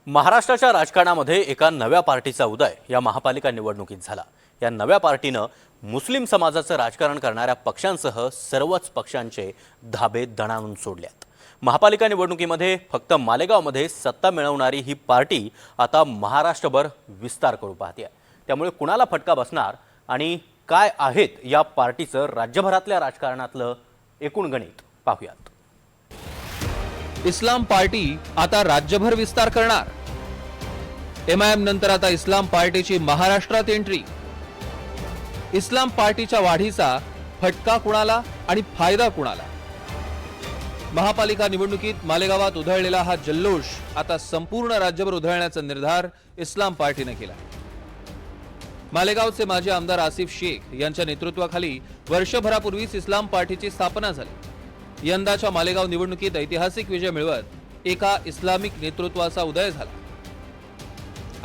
महाराष्ट्राच्या राजकारणामध्ये एका नव्या पार्टीचा उदय या महापालिका निवडणुकीत झाला। या नव्या पार्टीनं मुस्लिम समाजाचं राजकारण करणाऱ्या पक्षांसह सर्वच पक्षांचे धाबे दणाणून सोडलेत। महापालिका निवडणुकीमध्ये फक्त मालेगावमध्ये सत्ता मिळवणारी ही पार्टी आता महाराष्ट्रभर विस्तार करू पाहते। त्यामुळे कुणाला फटका बसणार आणि काय आहेत या पार्टीचं राज्यभरातल्या राजकारणातलं एकूण गणित पाहूयात। इस्लाम पार्टी आता राज्यभर विस्तार करणार। एमआयएम नंतर आता इस्लाम पार्टीची महाराष्ट्रात एंट्री। इस्लाम पार्टीच्या वाढीचा फटका कुणाला आणि फायदा कुणाला? महापालिका निवडणुकीत मालेगावात उधळलेला हा जल्लोष आता संपूर्ण राज्यभर उधळण्याचा निर्धार इस्लाम पार्टीने केला। मालेगावचे माजी आमदार आसिफ शेख यांच्या नेतृत्वाखाली वर्षभरापूर्वीच इस्लाम पार्टीची स्थापना झाली। यंदाच्या मालेगाव निवडणुकीत ऐतिहासिक विजय मिळवत एका इस्लामिक नेतृत्वाचा उदय झाला।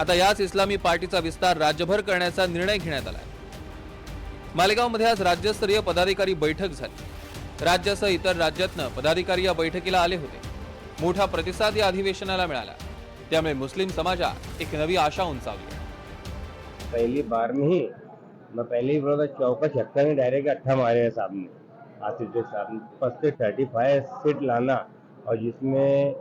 आता याच इस्लामी पार्टीचा विस्तार राज्यभर करण्याचा निर्णय घेण्यात आला। मालेगावमध्ये आज राज्यस्तरीय पदाधिकारी बैठक झाली। राज्यासह इतर राज्यातनं पदाधिकारी या बैठकीला आले होते। मोठा प्रतिसाद या अधिवेशनाला मिळाला, त्यामुळे मुस्लिम समाजात एक नवी आशा उंचावली। पहली बार में ही मैं पहले ही बोला था, चौका छक्का में डायरेक्ट अट्ठा मारे हैं साहब ने, आसिफ के साहब फर्स्ट 35 सीट लाना, और जिसमें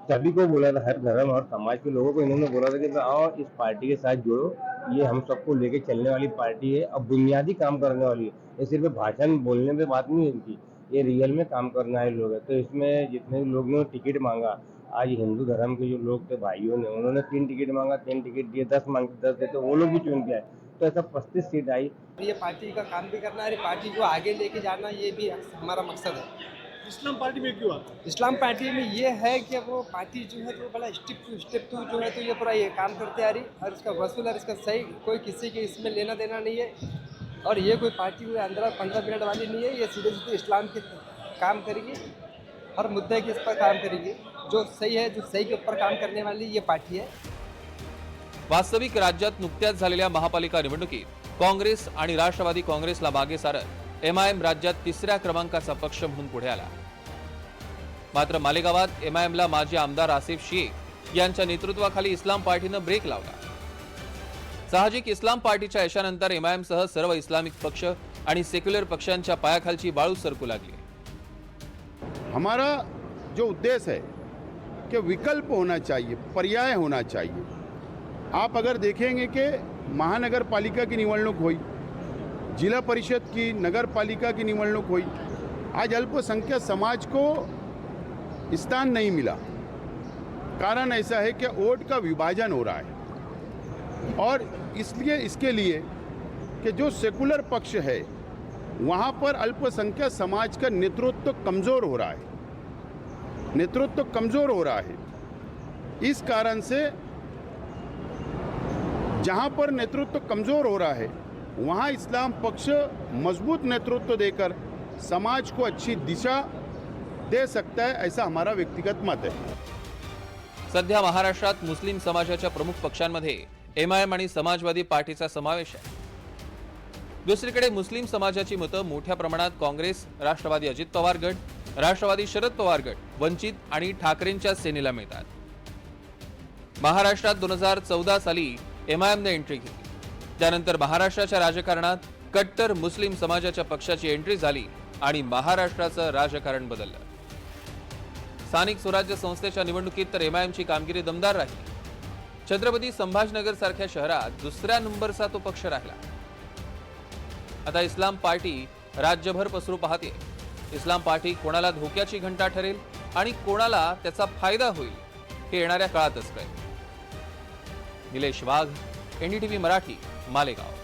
सभी को बोला था, हर धर्म और समाज के लोगों को इन्होंने बोला था कि आओ इस पार्टी के साथ जुड़ो, ये हम सबको लेके चलने वाली पार्टी है और बुनियादी काम करने वाली है। ये सिर्फ भाषण बोलने पे बात नहीं है इनकी, ये रियल में काम करने वाले लोग हैं। तो इसमें जितने भी लोगों ने टिकट मांगा, आज हिंदू धर्म के जो लोग थे भाइयों ने, उन्होंने 3 टिकट मांगा, 3 टिकट दिए, 10 मांगते 10 देते, वो लोग भी चुन के आए, तो ऐसा 35 सीट आई। ये पार्टी का काम भी करना है, पार्टी को आगे लेके जाना, ये भी हमारा मकसद है। इस्लाम पार्टी में क्यों आता है? इस्लाम पार्टी में ये है कि वो पार्टी जो है तो बड़ा स्टेप टू जो है तो ये पूरा ये काम करते आ रही, और इसका वसूल और इसका सही कोई किसी के इसमें लेना देना नहीं है। और ये कोई पार्टी कोई 15 मिनट वाली नहीं है, ये सीधे सीधे इस्लाम के काम करेगी, हर मुद्दे के इस पर काम करेगी, जो सही है, जो सही के ऊपर काम करने वाली ये पार्टी है। वास्तविक राज्यात नुकत्याच झालेल्या महापालिका निवडणुकीत काँग्रेस आणि राष्ट्रवादी काँग्रेसला मागे सारत एमआयएम राज्यात तिसऱ्या क्रमांकाचा पक्ष म्हणून पुढे आला। मात्र मालेगावात एमआयएमला माजी आमदार आसिफ शेख यांच्या नेतृत्वाखाली इस्लाम पार्टीनं ब्रेक लावला। साहजिक इस्लाम पार्टीच्या यशानंतर एमआयएमसह सर्व इस्लामिक पक्ष आणि सेक्युलर पक्षांच्या पायाखालची वाळू सरकू लागली। हमारा जो उद्देश्य है कि विकल्प होना चाहिए, पर्याय होना चाहिए। आप अगर देखेंगे कि महानगर पालिका की निवडणूक हुई, जिला परिषद की, नगर पालिका की निवडणूक हुई, आज अल्पसंख्यक समाज को स्थान नहीं मिला। कारण ऐसा है कि वोट का विभाजन हो रहा है, और इसलिए इसके लिए कि जो सेकुलर पक्ष है वहाँ पर अल्पसंख्यक समाज का नेतृत्व कमज़ोर हो रहा है, नेतृत्व कमज़ोर हो रहा है। इस कारण से जहाँ पर नेतृत्व कमज़ोर हो रहा है वहाँ इस्लाम पक्ष मजबूत नेतृत्व देकर समाज को अच्छी दिशा दे सकता है, ऐसा हमारा व्यक्तिगत मत है। सध्या महाराष्ट्रात मुस्लिम समाजाच्या प्रमुख पक्षांमध्ये एमआयएम आणि समाजवादी पार्टीचा समावेश आहे। दुसरीकडे मुस्लिम समाजाची मतं मोठ्या प्रमाणात काँग्रेस, राष्ट्रवादी अजित पवार गट, राष्ट्रवादी शरद पवार गट, वंचित आणि ठाकरेंच्या सेनेला मिळतात। महाराष्ट्रात 2014 साली एमआयएमने एंट्री घेतली, त्यानंतर महाराष्ट्राच्या राजकारणात कट्टर मुस्लिम समाजाच्या पक्षाची एंट्री झाली आणि महाराष्ट्राचं राजकारण बदललं। स्थानिक स्वराज्य संस्थेच्या निवडणुकीत तर एमआयएमची कामगिरी दमदार राहिली। छत्रपती संभाजीनगर सारख्या शहरात दुसऱ्या नंबरचा तो पक्ष राहिला। आता इस्लाम पार्टी राज्यभर पसरू पाहते। इस्लाम पार्टी कोणाला धोक्याची घंटा ठरेल आणि कोणाला त्याचा फायदा होईल हे येणाऱ्या काळातच कळेल। निलेश वाघ, एनडीटीव्ही मराठी, मालेगाव।